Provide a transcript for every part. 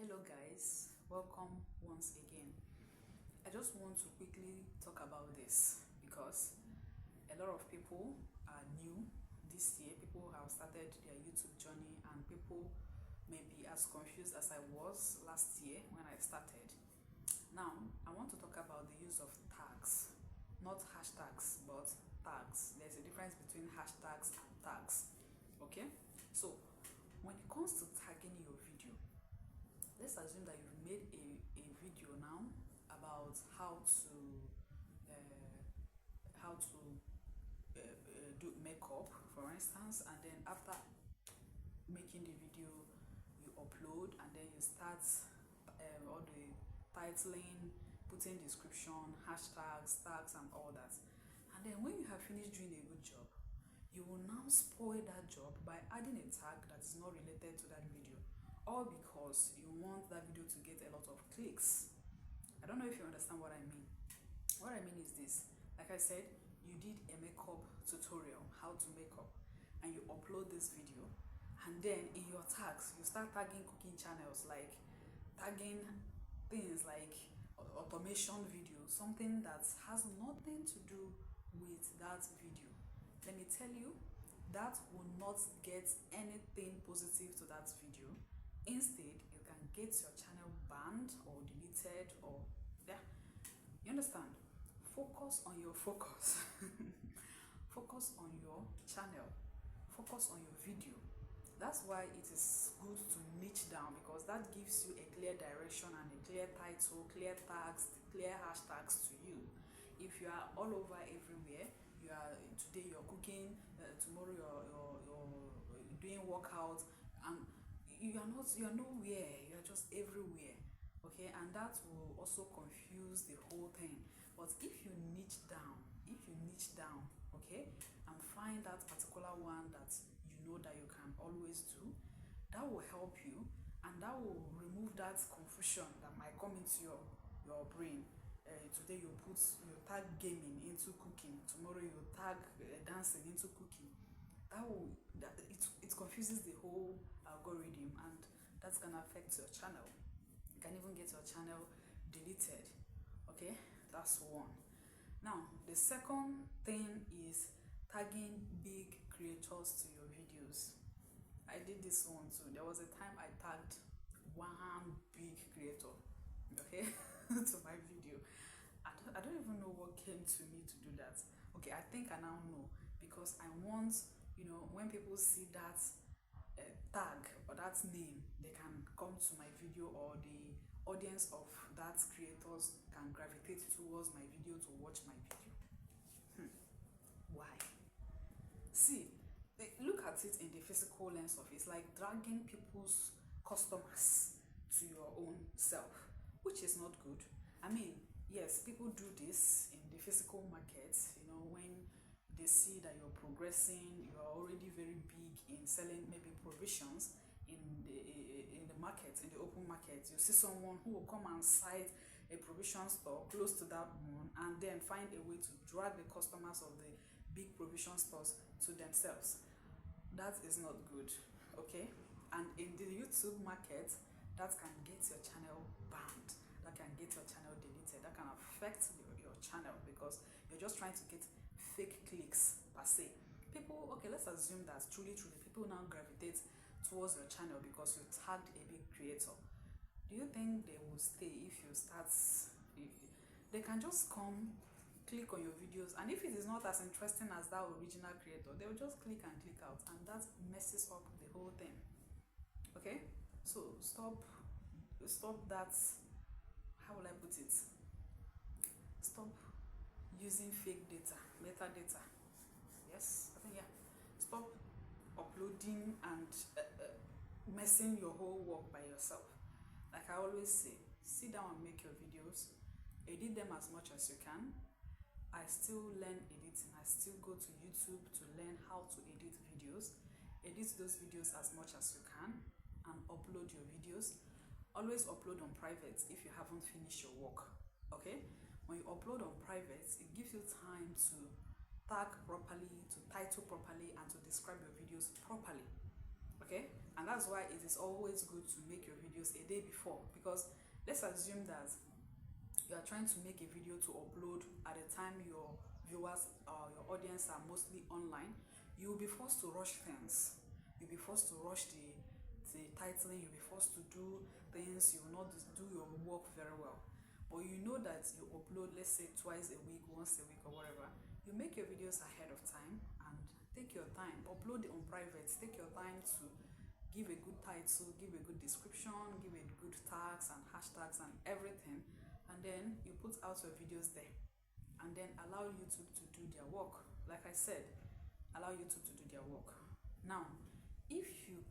Hello guys, welcome once again. I just want to quickly talk about this because a lot of people are new this year. People have started their YouTube journey and people may be as confused as I was last year when I started. Now, I want to talk about the use of tags, not hashtags, but tags. There's a difference between hashtags and tags. Okay? So, when it comes to tagging your video, let's assume that you've made a video now about how to do makeup, for instance, and then after making the video you upload and then you start all the titling, putting description, hashtags, tags and all that, and then when you have finished doing a good job, you will now spoil that job by adding a tag that is not related to that video, all because you want that video to get a lot of clicks. I don't know if you understand what I mean. What I mean is this: like I said, you did a makeup tutorial, how to make up, and you upload this video, and then in your tags you start tagging cooking channels, like tagging things like automation video, something that has nothing to do with that video. Let me tell you, that will not get anything positive to that video. Instead, you can get your channel banned or deleted, or yeah, you understand. Focus on your focus. Focus on your channel, focus on your video. That's why it is good to niche down, because that gives you a clear direction and a clear title, clear tags, clear hashtags to you. If you are all over everywhere, you are today you're cooking, tomorrow you're doing workout, and you are nowhere, you're just everywhere. Okay, and that will also confuse the whole thing. But if you niche down, okay, and find that particular one that you know that you can always do, that will help you, and that will remove that confusion that might come into your brain. Today you tag gaming into cooking, tomorrow you tag dancing into cooking. It confuses the whole algorithm, and that's gonna affect your channel. You can even get your channel deleted. Okay, that's one. Now the second thing is tagging big creators to your videos. I did this one too. There was a time I tagged one big creator, okay, to my video. I don't even know what came to me to do that. Okay, I think I now know, because I want, when people see that tag or that name, they can come to my video, or the audience of that creators can gravitate towards my video to watch my video. Why? See, look at it in the physical lens of it. It's like dragging people's customers to your own self, which is not good. I mean, yes, people do this in the physical market, when they see that you're progressing, you are already very big in selling maybe provisions in the market, in the open market. You see someone who will come and cite a provision store close to that one, and then find a way to drag the customers of the big provision stores to themselves. That is not good, okay? And in the YouTube market, that can get your channel banned, that can get your channel deleted, that can affect your channel, because you're just trying to get fake clicks per se. People, okay, let's assume that truly people now gravitate towards your channel because you tagged a big creator. Do you think they will stay if you start? They can just come, click on your videos, and if it is not as interesting as that original creator, they will just click and click out, and that messes up the whole thing. Okay, so stop that. How will I put it? Stop using fake data, metadata. Yes, I think, yeah. Stop uploading and messing your whole work by yourself. Like I always say, sit down and make your videos, edit them as much as you can. I still learn editing. I still go to YouTube to learn how to edit videos. Edit those videos as much as you can and upload your videos. Always upload on private if you haven't finished your work. Okay? When you upload on private, it gives you time to tag properly, to title properly, and to describe your videos properly. Okay, and that's why it is always good to make your videos a day before, because let's assume that you are trying to make a video to upload at the time your viewers or your audience are mostly online. You'll be forced to rush things. You'll be forced to rush the titling. You'll be forced to do things. You will not do your work very well. But you know that you upload, let's say twice a week, once a week, or whatever. You make your videos ahead of time and take your time. Upload it on private. Take your time to give a good title, give a good description, give a good tags and hashtags and everything, and then you put out your videos there, and then allow YouTube to do their work. Like I said, allow YouTube to do their work. Now, if you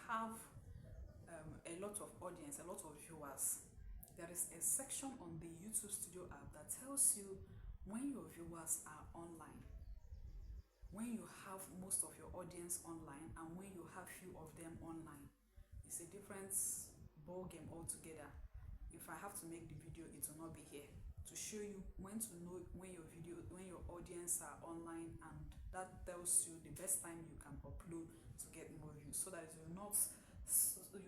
have a lot of audience, a lot of viewers, there is a section on the YouTube Studio app that tells you when your viewers are online, when you have most of your audience online, and when you have few of them online. It's a different ball game altogether. If I have to make the video, it will not be here to show you when to know when your audience are online, and that tells you the best time you can upload to get more views, so that you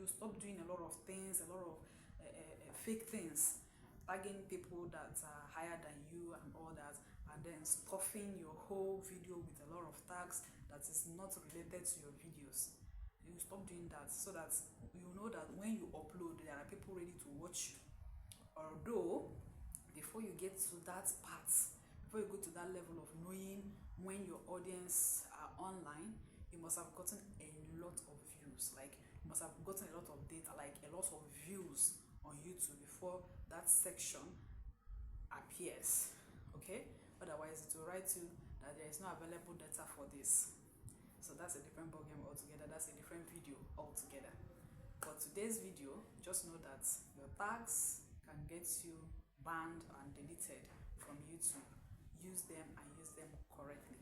stop doing a lot of things, a lot of fake things, tagging people that are higher than you and all that, and then stuffing your whole video with a lot of tags that is not related to your videos. You stop doing that, so that you know that when you upload, there are people ready to watch you. Although, before you get to that part, before you go to that level of knowing when your audience are online, you must have gotten a lot of views. Like, you must have gotten a lot of data, like a lot of views on YouTube before that section appears. Okay, otherwise it will write you that there is no available data for this. So that's a different ballgame altogether. That's a different video altogether. For today's video, just know that your tags can get you banned and deleted from YouTube. Use them and use them correctly.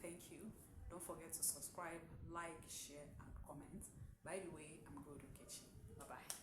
Thank you. Don't forget to subscribe, like, share, and comment. By the way, I'm Golden Kitchen. Bye-bye.